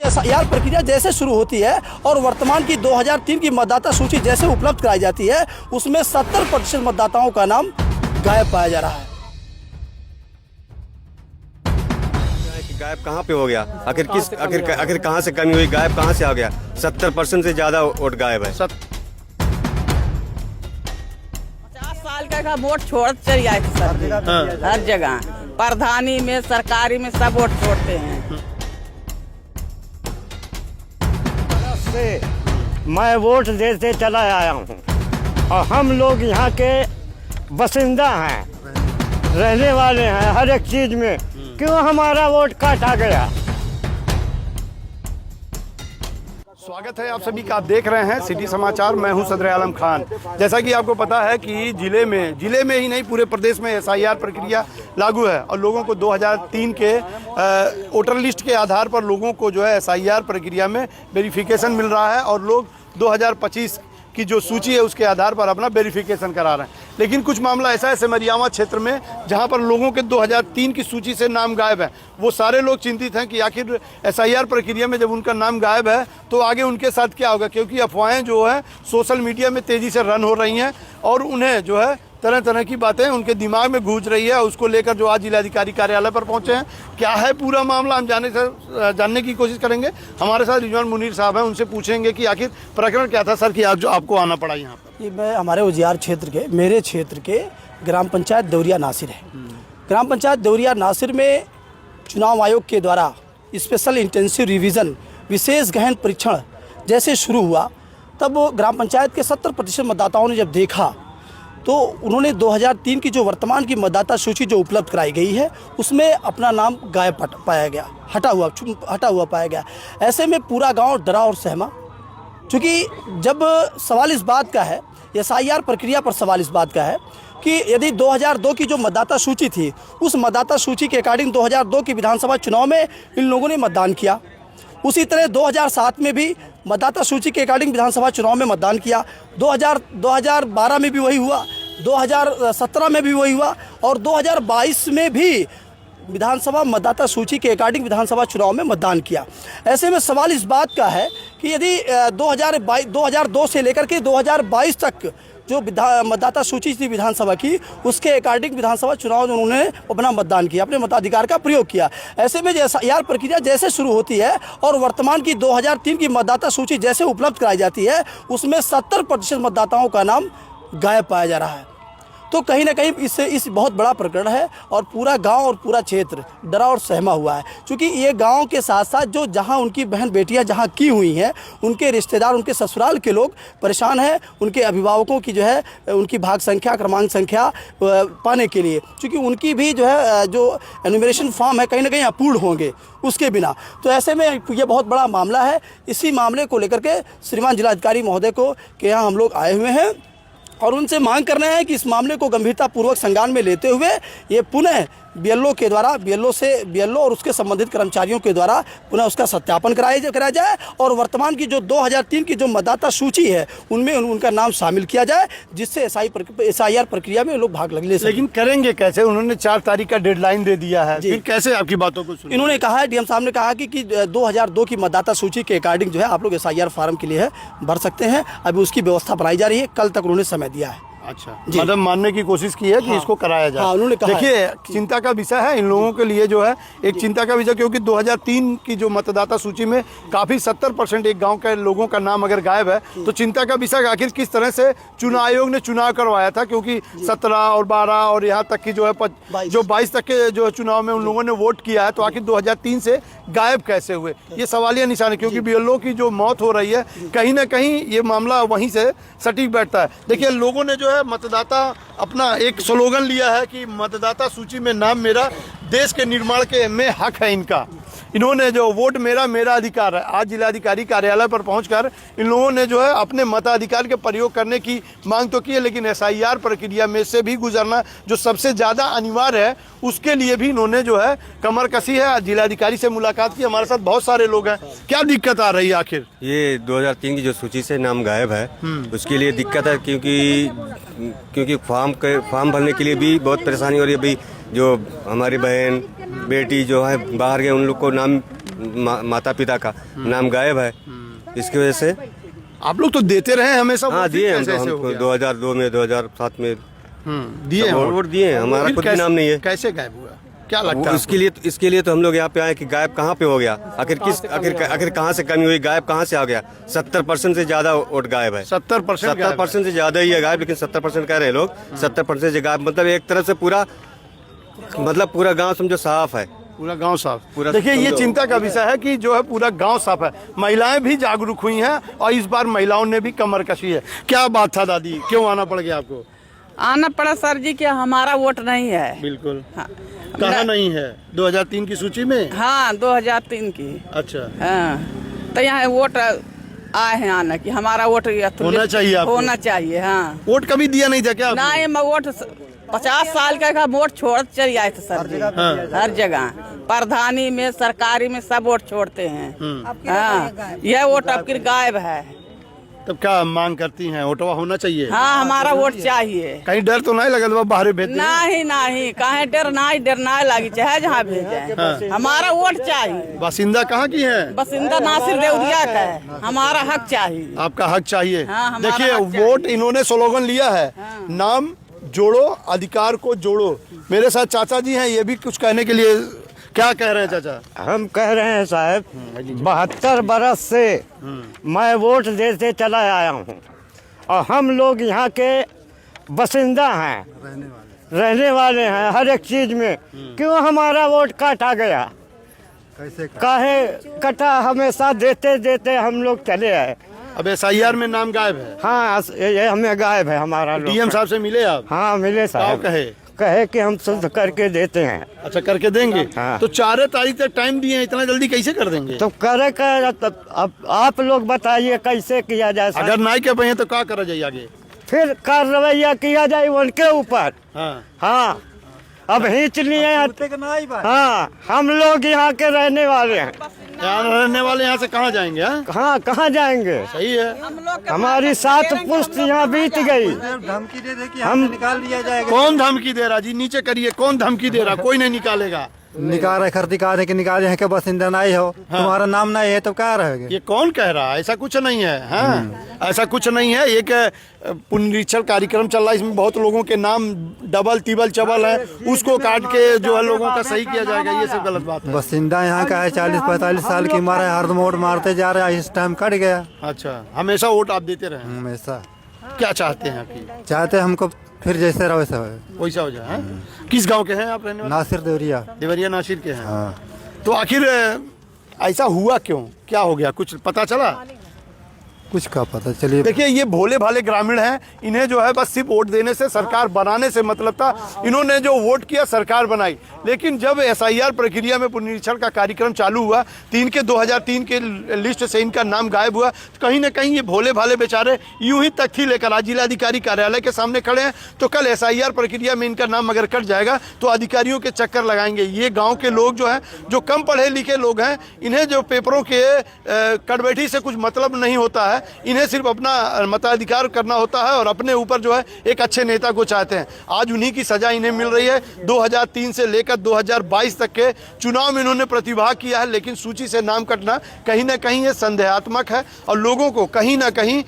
SIR प्रक्रिया जैसे शुरू होती है और वर्तमान की 2003 की मतदाता सूची जैसे उपलब्ध कराई जाती है, उसमें 70% मतदाताओं का नाम गायब पाया जा रहा है। गायब कहाँ पे हो गया? आखिर कहाँ से कमी हुई? गायब कहाँ से आ गया? 70% से ज्यादा वोट गायब है। 50 साल का वोट छोड़ चल जाए सर। हर जगह प्रधानी में, सरकारी में सब वोट छोड़ते हैं। मैं वोट देते चला आया हूँ और हम लोग यहाँ के बसिंदा हैं, रहने वाले हैं। हर एक चीज में क्यों हमारा वोट काटा गया? स्वागत है आप सभी का। आप देख रहे हैं सिटी समाचार। मैं हूं सदर आलम खान। जैसा कि आपको पता है कि जिले में ही नहीं पूरे प्रदेश में एसआईआर प्रक्रिया लागू है और लोगों को 2003 के वोटर लिस्ट के आधार पर लोगों को जो है एसआईआर प्रक्रिया में वेरिफिकेशन मिल रहा है और लोग 2025 की जो सूची है उसके आधार पर अपना वेरिफिकेशन करा रहे हैं। लेकिन कुछ मामला ऐसा है सिमरियावा क्षेत्र में जहां पर लोगों के 2003 की सूची से नाम गायब है। वो सारे लोग चिंतित हैं कि आखिर एसआईआर प्रक्रिया में जब उनका नाम गायब है तो आगे उनके साथ क्या होगा, क्योंकि अफवाहें जो है सोशल मीडिया में तेज़ी से रन हो रही हैं और उन्हें जो है तरह तरह की बातें उनके दिमाग में गूंज रही है। उसको लेकर जो आज जिलाधिकारी कार्यालय पर पहुंचे हैं, क्या है पूरा मामला हम जानने की कोशिश करेंगे। हमारे साथ रिजवान मुनीर साहब हैं, उनसे पूछेंगे कि आखिर प्रकरण क्या था सर कि आज जो आपको आना पड़ा यहाँ पर। ये मैं हमारे उजियार क्षेत्र के, मेरे क्षेत्र के ग्राम पंचायत देवरिया नासिर है। ग्राम पंचायत देवरिया नासिर में चुनाव आयोग के द्वारा स्पेशल इंटेंसिव रिवीजन, विशेष गहन परीक्षण जैसे शुरू हुआ, तब ग्राम पंचायत के 70% मतदाताओं ने जब देखा तो उन्होंने 2003 की जो वर्तमान की मतदाता सूची जो उपलब्ध कराई गई है उसमें अपना नाम गायब पाया गया, हटा हुआ पाया गया। ऐसे में पूरा गांव डरा और सहमा, क्योंकि जब सवाल इस बात का है, एसआईआर प्रक्रिया पर सवाल इस बात का है कि यदि 2002 की जो मतदाता सूची थी उस मतदाता सूची के अकॉर्डिंग 2002 की विधानसभा चुनाव में इन लोगों ने मतदान किया, उसी तरह 2007 में भी मतदाता सूची के अकॉर्डिंग विधानसभा चुनाव में मतदान किया, 2012 में भी वही हुआ, 2017 में भी वही हुआ और 2022 में भी विधानसभा मतदाता सूची के अकॉर्डिंग विधानसभा चुनाव में मतदान किया। ऐसे में सवाल इस बात का है कि यदि 2002 से लेकर के 2022 तक जो मतदाता सूची थी विधानसभा की, उसके अकॉर्डिंग विधानसभा चुनाव में उन्होंने अपना मतदान किया, अपने मताधिकार का प्रयोग किया। ऐसे में एसआईआर प्रक्रिया जैसे शुरू होती है और वर्तमान की 2003 की मतदाता सूची जैसे उपलब्ध कराई जाती है, उसमें 70% मतदाताओं का नाम गायब पाया जा रहा है। तो कहीं ना कहीं इस बहुत बड़ा प्रकरण है और पूरा गांव और पूरा क्षेत्र डरा और सहमा हुआ है, क्योंकि ये गांव के साथ साथ जो जहां उनकी बहन बेटियां जहां की हुई हैं, उनके रिश्तेदार, उनके ससुराल के लोग परेशान हैं उनके अभिभावकों की जो है उनकी भाग संख्या, क्रमांक संख्या पाने के लिए, क्योंकि उनकी भी जो है जो एनुमरेशन फॉर्म है कहीं ना कहीं अपूर्ण होंगे उसके बिना। तो ऐसे में ये बहुत बड़ा मामला है। इसी मामले को लेकर के श्रीमान जिलाधिकारी महोदय के यहाँ हम लोग आए हुए हैं और उनसे मांग कर रहे हैं कि इस मामले को गंभीरतापूर्वक संज्ञान में लेते हुए ये पुनः बीएलओ और उसके संबंधित कर्मचारियों के द्वारा पुनः उसका सत्यापन कराया जाए और वर्तमान की जो 2003 की जो मतदाता सूची है उनमें उनका नाम शामिल किया जाए, जिससे एसआईआर प्रक्रिया में लोग भाग ले सकें। लेकिन करेंगे कैसे? उन्होंने 4 तारीख का डेडलाइन दे दिया है, फिर कैसे आपकी बातों को सुनें? इन्होंने कहा है, डीएम साहब ने कहा कि 2002 की मतदाता सूची के अकॉर्डिंग जो है आप लोग एसआईआर फार्म के लिए है भर सकते हैं। अभी उसकी व्यवस्था बनाई जा रही है, कल तक उन्होंने समय दिया है। अच्छा, मतलब मानने की कोशिश की है कि इसको कराया जाए। उन्होंने कहा। देखिए, चिंता का विषय है इन लोगों के लिए, जो है एक चिंता का विषय, क्योंकि 2003 की जो मतदाता सूची में काफ़ी 70% एक गांव के लोगों का नाम अगर गायब है तो चिंता का विषय आखिर किस तरह से चुनाव आयोग ने चुनाव करवाया था, क्योंकि 17 और 12 और यहाँ तक की जो है 22 तक के जो चुनाव में उन लोगों ने वोट किया है, तो आखिर 2003 से गायब कैसे हुए, ये सवालिया निशान है। क्योंकि बीएलओ की जो मौत हो रही है, कहीं ना कहीं ये मामला वहीं से सटीक बैठता है। देखिए, लोगों ने जो है मतदाता अपना एक स्लोगन लिया है कि मतदाता सूची में नाम मेरा, देश के निर्माण के में हक है इनका। इन्होंने जो वोट मेरा अधिकार है, आज जिलाधिकारी कार्यालय पर पहुंचकर इन लोगों ने जो है अपने मताधिकार के प्रयोग करने की मांग तो की है, लेकिन एसआईआर प्रक्रिया में से भी गुजरना जो सबसे ज़्यादा अनिवार्य है, उसके लिए भी इन्होंने जो है कमर कसी है। जिलाधिकारी से मुलाकात की, हमारे साथ बहुत सारे लोग हैं। क्या दिक्कत आ रही है आखिर? ये 2003 की जो सूची से नाम गायब है उसके लिए दिक्कत है, क्योंकि फॉर्म भरने के लिए भी बहुत परेशानी हो रही है। अभी जो हमारी बहन बेटी जो है बाहर गए, उन लोग को नाम माता पिता का नाम गायब है। इसकी वजह से आप लोग तो देते रहे हमेशा हाँ वोट, दिए हम कैसे तो ऐसे हो हमको गया? 2002 में 2007 में दिए हैं वोट दिए हैं, हमारा फिर खुद भी कैसे- नाम नहीं है। कैसे गायब हुआ, क्या लगता है इसके लिए तो हम लोग यहाँ पे आए कि गायब कहाँ पे हो गया, आखिर कहाँ से कमी हुई, गायब कहाँ से आ गया। 70% से ज्यादा वोट गायब है। 70% 70% से ज्यादा ही है गायब, लेकिन 70% कह रहे हैं लोग। 70% से गायब मतलब एक तरह से पूरा गांव समझो साफ है। पूरा गांव साफ। पूरा देखिए ये समझो। चिंता का विषय है कि जो है पूरा गांव साफ है। महिलाएं भी जागरूक हुई हैं और इस बार महिलाओं ने भी कमर कसी है। क्या बात था दादी, क्यों आना पड़ गया आपको? आना पड़ा सर जी कि हमारा वोट नहीं है। बिल्कुल। हाँ, कहाँ नहीं है? 2003 की सूची में? हाँ 2003 की। अच्छा। हाँ तो यहाँ वोट आए हैं आना कि हमारा वोट होना चाहिए आपको? होना चाहिए। हाँ वोट कभी दिया नहीं था क्या आपने? नहीं मैं वोट 50 साल का वोट छोड़ चले आए थे सर जी। हर जगह प्रधानी में सरकारी में सब वोट छोड़ते हैं। हाँ यह वोट अब फिर गायब है। तब क्या मांग करती हैं? वोटवा होना चाहिए। हाँ हमारा वोट चाहिए। कहीं डर तो नहीं लगा बाहर भेजते हैं? नहीं नहीं कहे डर नहीं लगी चाहे जहाँ भेजे। हमारा वोट चाहिए। बासिंदा कहाँ की है? बसिंदा नासिर देवरिया का है। हमारा हक चाहिए। आपका हक चाहिए। हाँ, हमारा देखिए हक चाहिए। वोट इन्होंने स्लोगन लिया है, नाम जोड़ो अधिकार को जोड़ो। मेरे साथ चाचा जी हैं, ये भी कुछ कहने के लिए। क्या कह रहे हैं चाचा? हम कह रहे हैं साहब 72 बरस से मैं वोट देते चला आया हूँ और हम लोग यहाँ के बसिंदा हैं, रहने वाले हैं। हर एक चीज में क्यों हमारा वोट काटा गया, काहे कटा? हमेशा देते देते हम लोग चले आए। अब SIR में नाम गायब है। हाँ ये हमें गायब है हमारा लोग। DM साहब से मिले आप? हाँ मिले साहब। कहे कि हम शुद्ध करके देते हैं। अच्छा करके देंगे। हाँ। तो 4 तारीख तक टाइम दिए हैं, इतना जल्दी कैसे कर देंगे? तो करे का अब आप लोग बताइए कैसे किया जाए साहब? अगर नहीं कर पाए तो क्या करा जाए आगे? फिर कार्रवाई किया जाए उनके ऊपर। हाँ। हाँ अब हिंच लिए। हाँ हम लोग यहाँ के रहने वाले हैं। यहाँ रहने वाले यहाँ से कहाँ जाएंगे? हाँ हाँ कहाँ जाएंगे? सही है। हमारी 7 पुश्त यहाँ बीत गई। धमकी दे दे कि हम निकाल दिया जाएगा। कौन धमकी दे रहा जी? नीचे करिए, कौन धमकी दे रहा? कोई नहीं निकालेगा। निकाल रहे खर्च कि निकाले हैं कि बसिंदा नहीं हो, तुम्हारा नाम नहीं है तो क्या रहेगा? ये कौन कह रहा है? ऐसा कुछ नहीं है। हाँ ऐसा कुछ नहीं है। एक पुनरीक्षण कार्यक्रम चल रहा है, इसमें बहुत लोगों के नाम डबल तिबल चबल है, उसको काट के जो है लोगों का सही किया जाएगा। ये सब गलत बात है। बसिंदा यहाँ का है, 40-45 साल की उम्र है, हरदम वोट मारते जा रहा है, इस टाइम कट गया। अच्छा हमेशा वोट आप देते रहे? हमेशा क्या चाहते हैं आप? चाहते हमको फिर जैसे रहो वैसा हो। वैसा हो जाए। हाँ? किस गांव के हैं आप रहने वाले? नासिर देवरिया। देवरिया नासिर के हैं। हाँ। तो आखिर ऐसा हुआ क्यों? क्या हो गया? कुछ पता चला? कुछ का पता चलिए। देखिए ये भोले भाले ग्रामीण हैं, इन्हें जो है बस सिर्फ वोट देने से, सरकार बनाने से मतलब था। इन्होंने जो वोट किया सरकार बनाई, लेकिन जब SIR प्रक्रिया में पुनरीक्षण का कार्यक्रम चालू हुआ, 2003 के लिस्ट से इनका नाम गायब हुआ, तो कहीं ना कहीं ये भोले भाले बेचारे यूं ही तख्ती लेकर आज जिलाधिकारी कार्यालय के सामने खड़े हैं। तो कल SIR प्रक्रिया में इनका नाम अगर कट जाएगा तो अधिकारियों के चक्कर लगाएंगे। ये गाँव के लोग जो हैं, जो कम पढ़े लिखे लोग हैं, इन्हें जो पेपरों के कटबैठी से कुछ मतलब नहीं होता है। इन्हें सिर्फ अपना मताधिकार करना होता है और अपने ऊपर जो है एक अच्छे नेता को चाहते हैं। आज उन्हीं की सजा इन्हें मिल रही है। 2003 से लेकर 2022 तक के चुनाव में इन्होंने प्रतिभाग किया है, लेकिन सूची से नाम कटना कहीं ना कहीं ये संदेहात्मक है और लोगों को कहीं ना कहीं